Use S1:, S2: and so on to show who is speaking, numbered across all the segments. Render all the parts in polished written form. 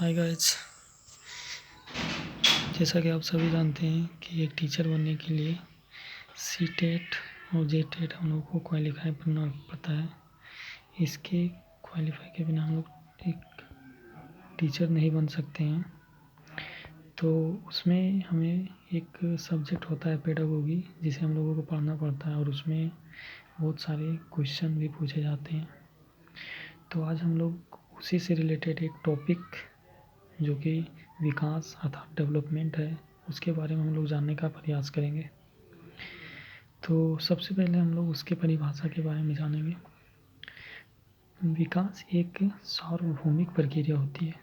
S1: Hi guys. जैसा कि आप सभी जानते हैं कि एक टीचर बनने के लिए सी टेट और जे टेट हम लोग को क्वालिफाई करना पड़ता है। इसके क्वालिफाई के बिना हम लोग एक टीचर नहीं बन सकते हैं। तो उसमें हमें एक सब्जेक्ट होता है पेडागोगी, जिसे हम लोगों को पढ़ना पड़ता है और उसमें बहुत सारे क्वेश्चन भी पूछे जाते हैं। तो आज हम लोग उसी से रिलेटेड एक टॉपिक जो कि विकास अर्थात डेवलपमेंट है, उसके बारे में हम लोग जानने का प्रयास करेंगे। तो सबसे पहले हम लोग उसके परिभाषा के बारे में जानेंगे। विकास एक सार्वभौमिक प्रक्रिया होती है।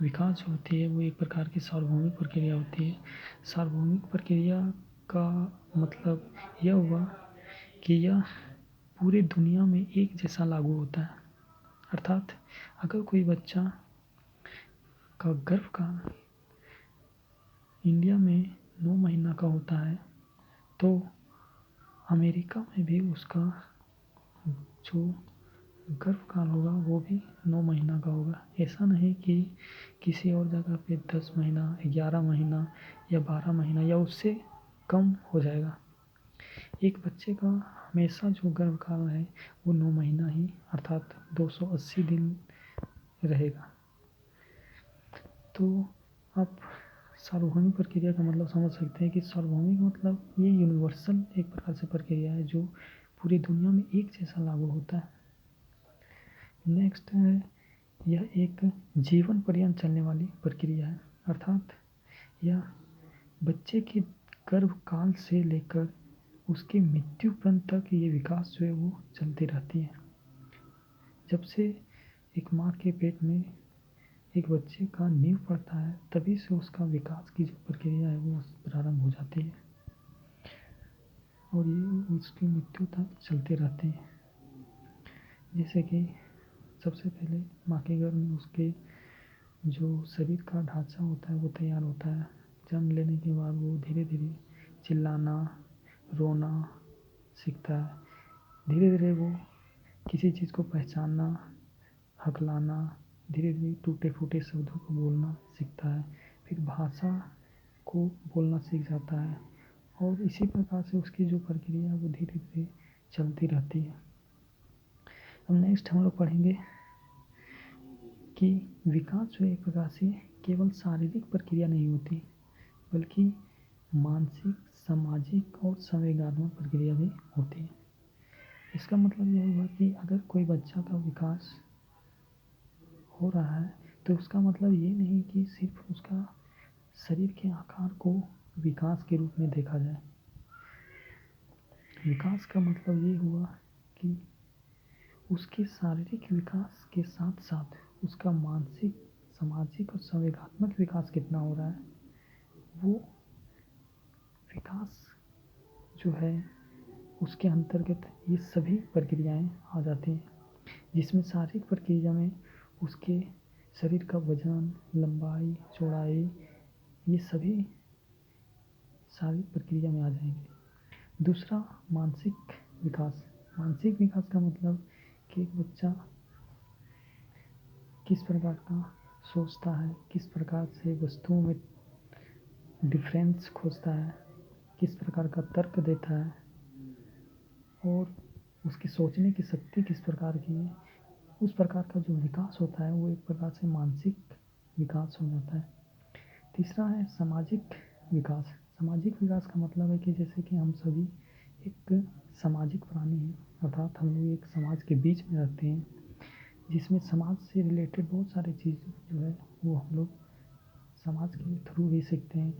S1: विकास जो होती है वो एक प्रकार की सार्वभौमिक प्रक्रिया होती है। सार्वभौमिक प्रक्रिया का मतलब यह हुआ कि यह पूरी दुनिया में एक जैसा लागू होता है। अर्थात अगर कोई बच्चा का गर्भकाल इंडिया में 9 महीना का होता है तो अमेरिका में भी उसका जो गर्भकाल होगा वो भी 9 महीना का होगा। ऐसा नहीं कि किसी और जगह पे 10 महीना, 11 महीना या 12 महीना या उससे कम हो जाएगा। एक बच्चे का हमेशा जो गर्भकाल है वो 9 महीना ही अर्थात 280 दिन रहेगा। तो आप सार्वभौमिक प्रक्रिया का मतलब समझ सकते हैं कि सार्वभौमिक मतलब ये यूनिवर्सल एक प्रकार से प्रक्रिया है जो पूरी दुनिया में एक जैसा लागू होता है। नेक्स्ट है, यह एक जीवन पर्यंत चलने वाली प्रक्रिया है। अर्थात यह बच्चे के गर्भकाल से लेकर उसकी मृत्यु पर्यंत तक ये विकास जो है वो चलती रहती है। जब से एक माँ के पेट में एक बच्चे का नींव पड़ता है तभी से उसका विकास की जो प्रक्रिया है वो प्रारंभ हो जाती है और ये उसकी मृत्यु तक चलते रहते हैं। जैसे कि सबसे पहले माँ के गर्भ में उसके जो शरीर का ढांचा होता है वो तैयार होता है। जन्म लेने के बाद वो धीरे धीरे चिल्लाना, रोना सीखता है। धीरे धीरे वो किसी चीज़ को पहचानना, हकलाना, धीरे धीरे टूटे फूटे शब्दों को बोलना सीखता है। फिर भाषा को बोलना सीख जाता है और इसी प्रकार से उसकी जो प्रक्रिया है वो धीरे धीरे चलती रहती है। अब नेक्स्ट हम लोग पढ़ेंगे कि विकास जो एक प्रकार से केवल शारीरिक प्रक्रिया नहीं होती बल्कि मानसिक, सामाजिक और संवेगात्मक प्रक्रिया भी होती है। इसका मतलब यह हुआ कि अगर कोई बच्चा का विकास हो रहा है तो उसका मतलब ये नहीं कि सिर्फ उसका शरीर के आकार को विकास के रूप में देखा जाए। विकास का मतलब ये हुआ कि उसके शारीरिक विकास के साथ साथ उसका मानसिक, सामाजिक और संवेगात्मक विकास कितना हो रहा है, वो विकास जो है उसके अंतर्गत ये सभी प्रक्रियाएं आ जाती हैं। जिसमें शारीरिक प्रक्रिया में उसके शरीर का वजन, लंबाई, चौड़ाई, ये सभी शारीरिक प्रक्रिया में आ जाएंगे। दूसरा, मानसिक विकास। मानसिक विकास का मतलब कि एक बच्चा किस प्रकार का सोचता है, किस प्रकार से वस्तुओं में डिफरेंस खोजता है, किस प्रकार का तर्क देता है और उसकी सोचने की शक्ति किस प्रकार की है, उस प्रकार का जो विकास होता है वो एक प्रकार से मानसिक विकास हो जाता है। तीसरा है सामाजिक विकास। सामाजिक विकास का मतलब है कि जैसे कि हम सभी एक सामाजिक प्राणी हैं, अर्थात हम लोग एक समाज के बीच में रहते हैं जिसमें समाज से रिलेटेड बहुत सारी चीज़ जो है वो हम लोग समाज के थ्रू भी सीखते हैं।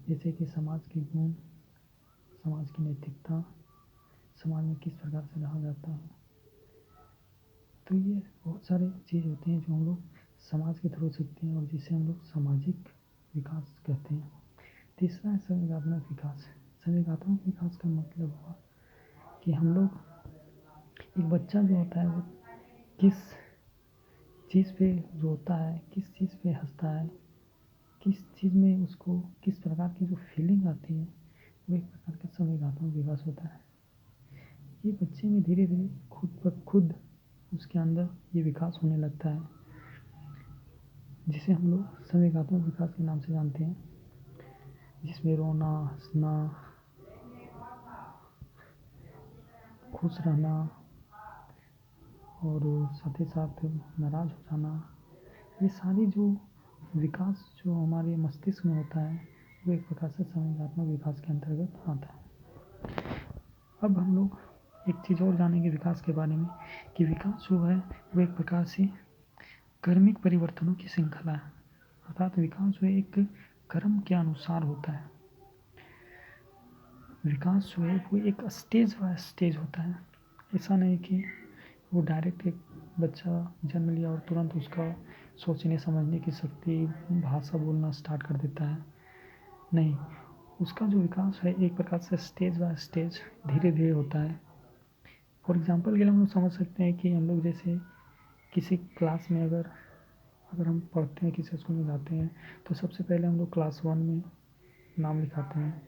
S1: जैसे कि समाज के गुण, समाज की नैतिकता, समाज में किस प्रकार से रहा जाता है। तो ये बहुत सारे चीज़ होती हैं जो हम लोग समाज के थ्रू सीखते हैं और जिसे हम लोग सामाजिक विकास कहते हैं। तीसरा है संवेगात्मक विकास। संवेगात्मक विकास का मतलब हुआ कि हम लोग, एक बच्चा जो होता है वो किस चीज़ पे रोता है, किस चीज़ पे हंसता है, किस चीज़ में उसको किस प्रकार की जो फीलिंग आती है वो एक प्रकार का संवेगात्मक विकास होता है। ये बच्चे में धीरे धीरे खुद ब खुद उसके अंदर ये विकास होने लगता है। जिसे हम लोग संवेगात्मक विकास के नाम से जानते हैं, जिसमें रोना, हंसना, खुश रहना और साथ ही साथ नाराज़ हो जाना, ये सारी जो विकास जो हमारे मस्तिष्क में होता है वो एक प्रकार से संवेगात्मक विकास के अंतर्गत आता है। अब हम लोग एक चीज़ और जानेंगे विकास के बारे में कि विकास जो है वो एक प्रकार से क्रमिक परिवर्तनों की श्रृंखला है। अर्थात विकास जो है एक क्रम के अनुसार होता है। विकास जो है वो एक स्टेज बाय स्टेज होता है। ऐसा नहीं कि वो डायरेक्ट एक बच्चा जन्म लिया और तुरंत उसका सोचने समझने की शक्ति, भाषा बोलना स्टार्ट कर देता है। नहीं, उसका जो विकास है एक प्रकार से स्टेज बाय स्टेज धीरे धीरे होता है। फॉर एग्जांपल के लिए हम लोग समझ सकते हैं कि हम लोग जैसे किसी क्लास में अगर हम पढ़ते हैं, किसी स्कूल में जाते हैं, तो सबसे पहले हम लोग क्लास 1 में नाम लिखाते हैं।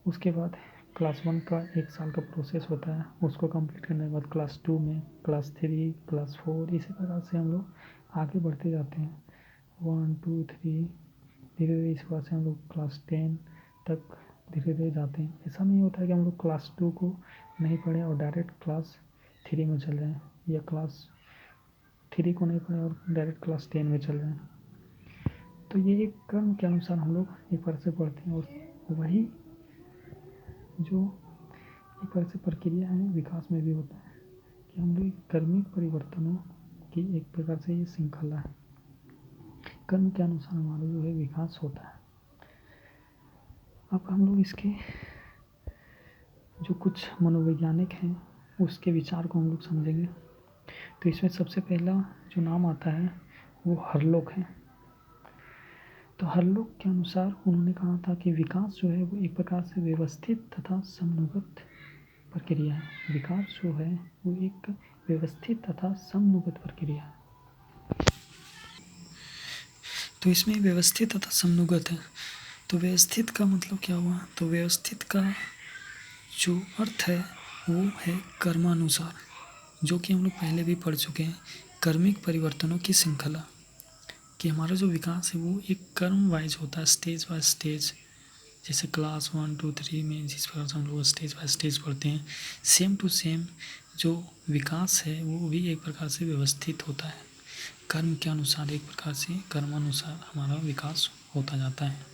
S1: उसके बाद क्लास 1 का 1 साल का प्रोसेस होता है, उसको कंप्लीट करने के बाद क्लास 2 में, क्लास 3, क्लास 4, इसी प्रकार से हम लोग आगे बढ़ते जाते हैं। 1 2 3 धीरे धीरे इस प्रकार से हम लोग क्लास 10 तक धीरे धीरे जाते हैं। ऐसा नहीं होता है कि हम लोग क्लास 2 को नहीं पढ़े और डायरेक्ट क्लास 3 में चल जाएँ, या क्लास 3 को नहीं पढ़े और डायरेक्ट क्लास 10 में चल जाएँ। तो ये एक क्रम के अनुसार हम लोग एक बार से पढ़ते हैं, और वही जो एक तरह से प्रक्रिया है विकास में भी होता है कि हम लोग क्रमिक परिवर्तनों की एक प्रकार से ये श्रृंखला है। क्रम के अनुसार हमारा जो है विकास होता है। अब हम लोग इसके जो कुछ मनोवैज्ञानिक हैं उसके विचार को हम लोग समझेंगे। तो इसमें सबसे पहला जो नाम आता है वो हरलोक है। तो हरलोक के अनुसार उन्होंने कहा था कि विकास जो है वो एक प्रकार से व्यवस्थित तथा समनुगत प्रक्रिया है। विकास जो है वो एक व्यवस्थित तथा समनुगत प्रक्रिया है। तो इसमें व्यवस्थित तथा समनुगत है। तो व्यवस्थित का मतलब क्या हुआ? तो व्यवस्थित का जो अर्थ है वो है कर्मानुसार, जो कि हम लोग पहले भी पढ़ चुके हैं, क्रमिक परिवर्तनों की श्रृंखला। कि हमारा जो विकास है वो एक क्रम वाइज होता है, स्टेज बाय स्टेज। जैसे क्लास 1 2 3 में जिस प्रकार से हम लोग स्टेज बाय स्टेज पढ़ते हैं, सेम टू सेम जो विकास है वो भी एक प्रकार से व्यवस्थित होता है। कर्म के अनुसार एक प्रकार से कर्मानुसार हमारा विकास होता जाता है।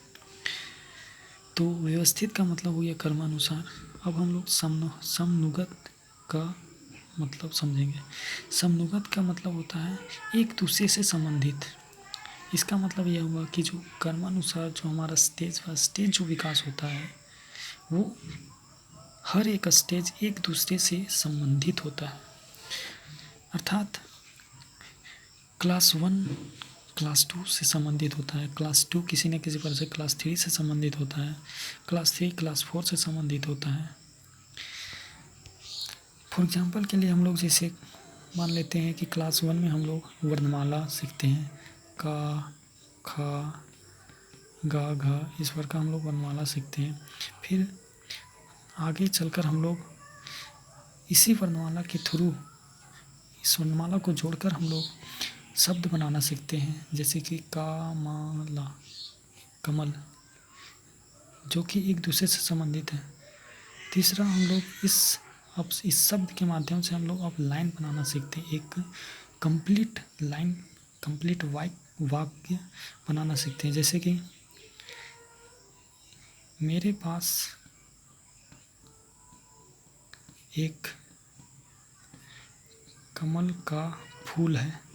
S1: तो व्यवस्थित का मतलब हो गया कर्मानुसार। अब हम लोग समनुगत का मतलब समझेंगे। समनुगत का मतलब होता है एक दूसरे से संबंधित। इसका मतलब यह हुआ कि जो कर्मानुसार जो हमारा स्टेज बाय स्टेज जो विकास होता है वो हर एक स्टेज एक दूसरे से संबंधित होता है। अर्थात क्लास 1 क्लास 2 से संबंधित होता है, क्लास 2 किसी न किसी प्रकार से क्लास 3 से संबंधित होता है, क्लास 3 क्लास 4 से संबंधित होता है। फॉर एग्जांपल के लिए हम लोग जैसे मान लेते हैं कि क्लास 1 में हम लोग वर्णमाला सीखते हैं, का, खा, गा, घा, इस प्रकार का हम लोग वर्णमाला सीखते हैं। फिर आगे चलकर हम लोग इसी वर्णमाला के थ्रू, इस वर्णमाला को जोड़कर हम लोग शब्द बनाना सीखते हैं, जैसे कि कामाला, कमल, जो कि एक दूसरे से संबंधित है। तीसरा हम लोग इस शब्द के माध्यम से हम लोग अब लाइन बनाना सीखते हैं, एक कंप्लीट लाइन, कंप्लीट वाक्य बनाना सीखते हैं। जैसे कि मेरे पास एक कमल का फूल है।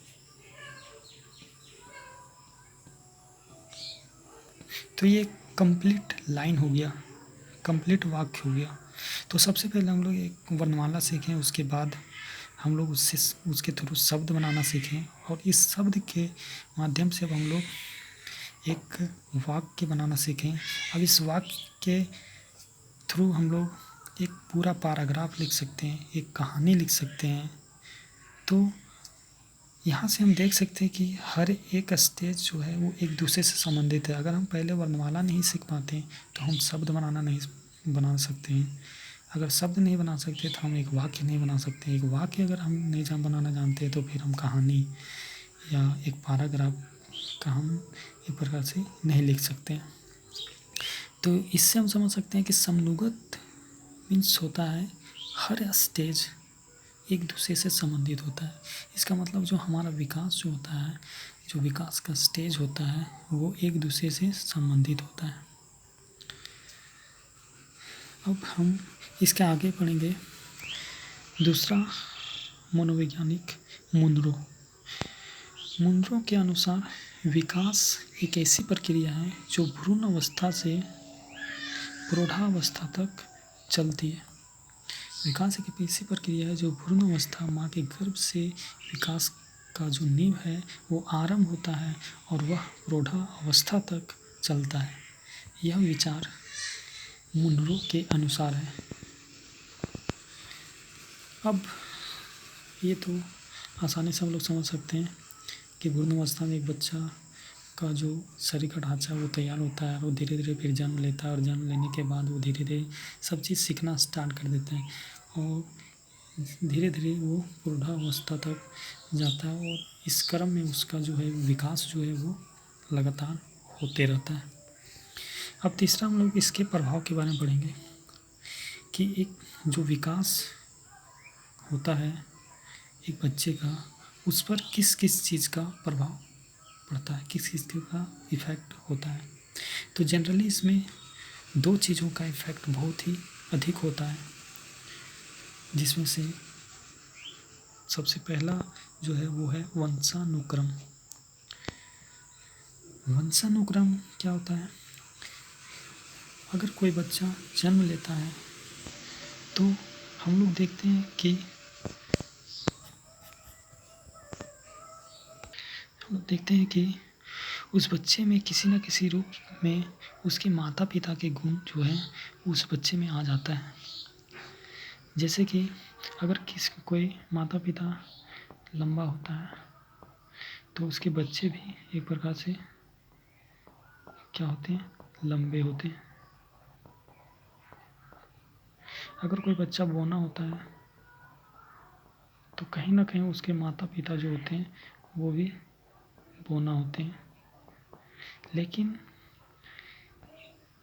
S1: तो ये कंप्लीट लाइन हो गया, कंप्लीट वाक्य हो गया। तो सबसे पहले हम लोग एक वर्णमाला सीखें, उसके बाद हम लोग उसके थ्रू शब्द बनाना सीखें, और इस शब्द के माध्यम से अब हम लोग एक वाक्य बनाना सीखें। अब इस वाक्य के थ्रू हम लोग एक पूरा पैराग्राफ लिख सकते हैं, एक कहानी लिख सकते हैं। तो यहाँ से हम देख सकते हैं कि हर एक स्टेज जो है वो एक दूसरे से संबंधित है। अगर हम पहले वर्णमाला नहीं सीख पाते तो हम शब्द बनाना नहीं बना सकते हैं। अगर शब्द नहीं बना सकते तो हम एक वाक्य नहीं बना सकते। एक वाक्य अगर हम नहीं बनाना जानते तो फिर हम कहानी या एक पैराग्राफ का हम एक प्रकार से नहीं लिख सकते हैं। तो इससे हम समझ सकते हैं कि समनुगत मीन्स होता है हर स्टेज एक दूसरे से संबंधित होता है। इसका मतलब जो हमारा विकास जो होता है, जो विकास का स्टेज होता है, वो एक दूसरे से संबंधित होता है। अब हम इसके आगे पढ़ेंगे दूसरा मनोवैज्ञानिक मुनरो। मुनरो के अनुसार विकास एक ऐसी प्रक्रिया है जो भ्रूण अवस्था से प्रौढ़ावस्था तक चलती है। विकास एक ऐसी प्रक्रिया है जो भ्रूण अवस्था माँ के गर्भ से विकास का जो नींव है वो आरंभ होता है और वह प्रौढ़ावस्था तक चलता है। यह विचार मुनरो के अनुसार है। अब ये तो आसानी से हम लोग समझ सकते हैं कि भ्रूण अवस्था में एक बच्चा का जो शरीर का ढांचा है वो तैयार होता है और वो धीरे धीरे फिर जन्म लेता है और जन्म लेने के बाद वो धीरे धीरे सब चीज़ सीखना स्टार्ट कर देता है और धीरे धीरे वो प्रौढ़ावस्था तक जाता है और इस क्रम में उसका जो है विकास जो है वो लगातार होते रहता है। अब तीसरा हम लोग इसके प्रभाव के बारे में पढ़ेंगे कि एक जो विकास होता है एक बच्चे का, उस पर किस किस चीज़ का प्रभाव पड़ता है, किस किस का इफ़ेक्ट होता है। तो जनरली इसमें दो चीज़ों का इफ़ेक्ट बहुत ही अधिक होता है, जिसमें से सबसे पहला जो है वो है वंशानुक्रम। वंशानुक्रम क्या होता है? अगर कोई बच्चा जन्म लेता है तो हम लोग देखते हैं कि उस बच्चे में किसी न किसी रूप में उसके माता पिता के गुण जो है उस बच्चे में आ जाता है। जैसे कि अगर कोई माता पिता लंबा होता है तो उसके बच्चे भी एक प्रकार से क्या होते हैं, लंबे होते हैं। अगर कोई बच्चा बौना होता है तो कहीं ना कहीं उसके माता पिता जो होते हैं वो भी बौना होते हैं। लेकिन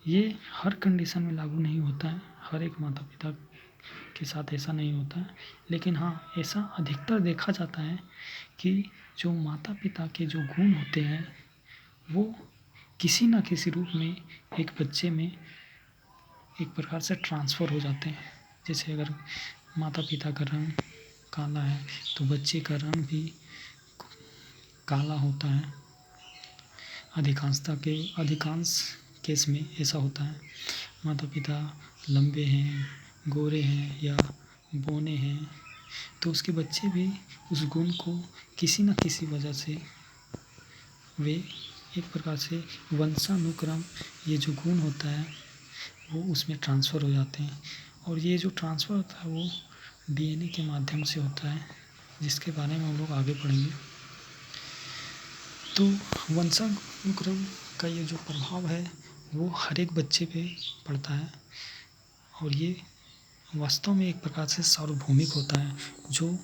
S1: ये हर कंडीशन में लागू नहीं होता है, हर एक माता पिता के साथ ऐसा नहीं होता है। लेकिन हाँ, ऐसा अधिकतर देखा जाता है कि जो माता पिता के जो गुण होते हैं वो किसी न किसी रूप में एक बच्चे में एक प्रकार से ट्रांसफ़र हो जाते हैं। जैसे अगर माता पिता का रंग काला है तो बच्चे का रंग भी काला होता है। अधिकांश केस में ऐसा होता है। माता पिता लंबे हैं, गोरे हैं या बौने हैं तो उसके बच्चे भी उस गुण को किसी न किसी वजह से वे एक प्रकार से वंशानुक्रम ये जो गुण होता है वो उसमें ट्रांसफ़र हो जाते हैं। और ये जो ट्रांसफ़र होता है वो डीएनए के माध्यम से होता है, जिसके बारे में हम लोग आगे पढ़ेंगे। तो वंशानुक्रम का ये जो प्रभाव है वो हर एक बच्चे पे पड़ता है और ये वास्तव में एक प्रकार से सार्वभौमिक होता है, जो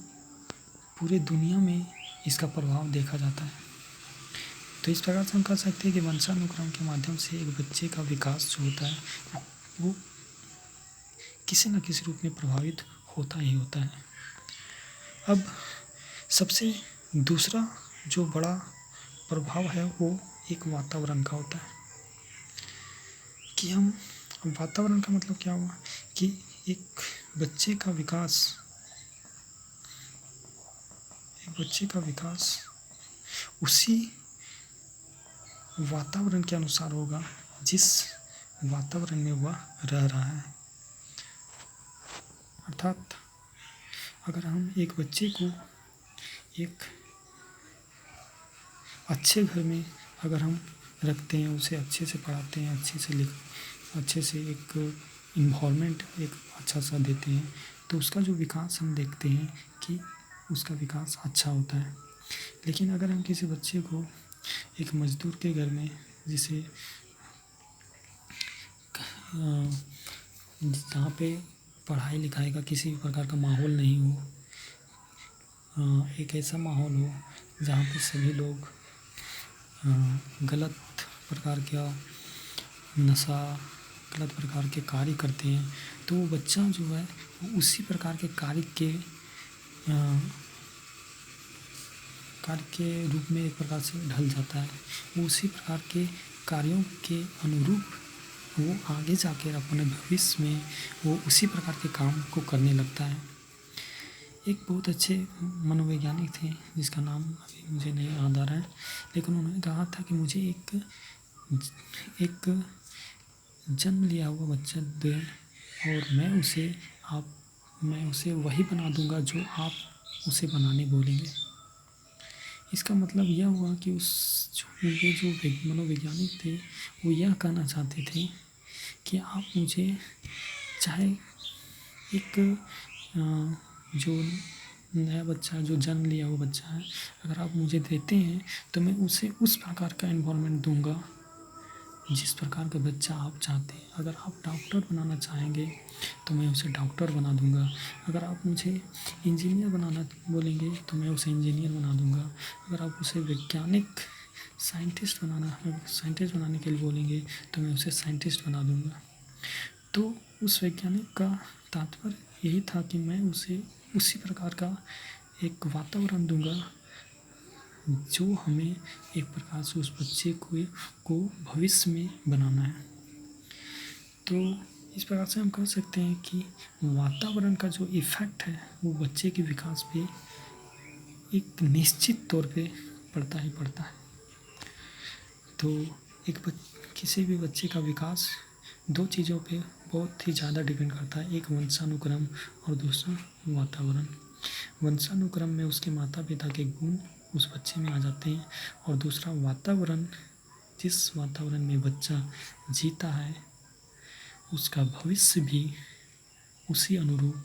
S1: पूरे दुनिया में इसका प्रभाव देखा जाता है। तो इस प्रकार से हम कह सकते हैं कि वंशानुक्रम के माध्यम से एक बच्चे का विकास जो होता है वो किसी न किसी रूप में प्रभावित होता ही होता है। अब सबसे दूसरा जो बड़ा प्रभाव है वो एक वातावरण का होता है कि हम वातावरण का मतलब क्या हुआ कि एक बच्चे का विकास उसी वातावरण के अनुसार होगा जिस वातावरण में वह रह रहा है। अर्थात अगर हम एक बच्चे को एक अच्छे घर में अगर हम रखते हैं, उसे अच्छे से पढ़ाते हैं, अच्छे से एक इन्वायरमेंट एक अच्छा सा देते हैं तो उसका जो विकास हम देखते हैं कि उसका विकास अच्छा होता है। लेकिन अगर हम किसी बच्चे को एक मज़दूर के घर में जिसे जहाँ पे पढ़ाई लिखाई का किसी प्रकार का माहौल नहीं हो, एक ऐसा माहौल हो जहाँ पे सभी लोग गलत प्रकार का नशा, गलत प्रकार के कार्य करते हैं, तो वो बच्चा जो है वो उसी प्रकार के कार्य के रूप में एक प्रकार से ढल जाता है। वो उसी प्रकार के कार्यों के अनुरूप वो आगे जाकर अपने भविष्य में वो उसी प्रकार के काम को करने लगता है। एक बहुत अच्छे मनोवैज्ञानिक थे जिसका नाम अभी मुझे नहीं याद आ रहा है, लेकिन उन्होंने कहा था कि मुझे एक जन्म लिया हुआ बच्चा दें और मैं उसे वही बना दूंगा जो आप उसे बनाने बोलेंगे। इसका मतलब यह हुआ कि ये जो मनोवैज्ञानिक थे वो यह कहना चाहते थे कि आप मुझे चाहे एक जो नया बच्चा, जो जन्म लिया हुआ बच्चा है, अगर आप मुझे देते हैं तो मैं उसे उस प्रकार का एनवायरनमेंट दूंगा जिस प्रकार का बच्चा आप चाहते हैं। अगर आप डॉक्टर बनाना चाहेंगे तो मैं उसे डॉक्टर बना दूंगा। अगर आप मुझे इंजीनियर बनाना बोलेंगे तो मैं उसे इंजीनियर बना दूंगा। अगर आप उसे वैज्ञानिक साइंटिस्ट बनाने के लिए बोलेंगे तो मैं उसे साइंटिस्ट बना दूंगा। तो उस वैज्ञानिक का तात्पर्य यही था कि मैं उसे उसी प्रकार का एक वातावरण दूंगा जो हमें एक प्रकार से उस बच्चे को भविष्य में बनाना है। तो इस प्रकार से हम कह सकते हैं कि वातावरण का जो इफ़ेक्ट है वो बच्चे के विकास पे एक निश्चित तौर पे पड़ता ही पड़ता है। तो किसी भी बच्चे का विकास दो चीज़ों पे बहुत ही ज़्यादा डिपेंड करता है, एक वंशानुक्रम और दूसरा वातावरण। वंशानुक्रम में उसके माता पिता के गुण उस बच्चे में आ जाते हैं, और दूसरा वातावरण, जिस वातावरण में बच्चा जीता है उसका भविष्य भी उसी अनुरूप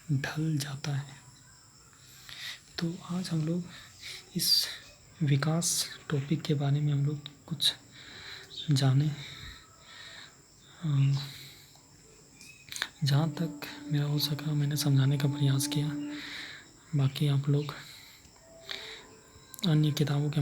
S1: ढल जाता है। तो आज हम लोग इस विकास टॉपिक के बारे में हम लोग कुछ जाने। जहाँ तक मेरा हो सका मैंने समझाने का प्रयास किया। बाकी आप लोग अन्य किताबों के